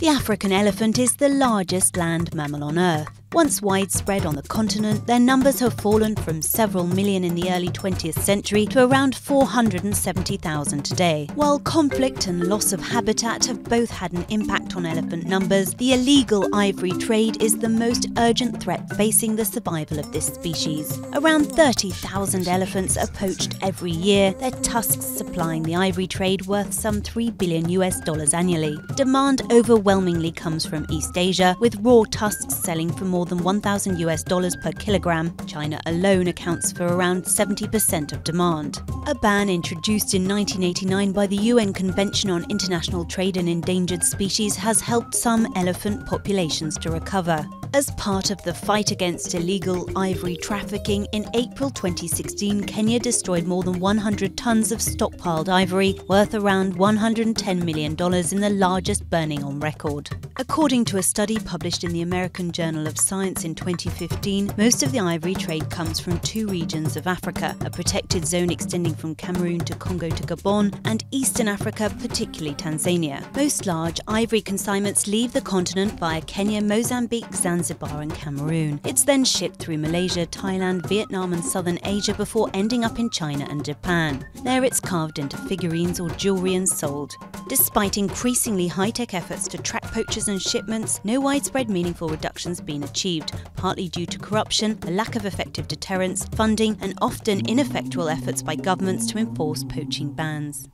The African elephant is the largest land mammal on Earth. Once widespread on the continent, their numbers have fallen from several million in the early 20th century to around 470,000 today. While conflict and loss of habitat have both had an impact on elephant numbers, the illegal ivory trade is the most urgent threat facing the survival of this species. Around 30,000 elephants are poached every year, their tusks supplying the ivory trade worth some $3 billion annually. Demand overwhelmingly comes from East Asia, with raw tusks selling for more than $1,000 per kilogram. China alone accounts for around 70% of demand. A ban introduced in 1989 by the UN Convention on International Trade in Endangered Species has helped some elephant populations to recover. As part of the fight against illegal ivory trafficking, in April 2016, Kenya destroyed more than 100 tons of stockpiled ivory, worth around $110 million in the largest burning on record. According to a study published in the American Journal of Science in 2015, most of the ivory trade comes from two regions of Africa, a protected zone extending from Cameroon to Congo to Gabon, and Eastern Africa, particularly Tanzania. Most large ivory consignments leave the continent via Kenya, Mozambique, Zanzibar and Cameroon. It's then shipped through Malaysia, Thailand, Vietnam and southern Asia before ending up in China and Japan. There it's carved into figurines or jewelry and sold. Despite increasingly high-tech efforts to track poachers and shipments, no widespread meaningful reductions been achieved, partly due to corruption, a lack of effective deterrence, funding and often ineffectual efforts by governments to enforce poaching bans.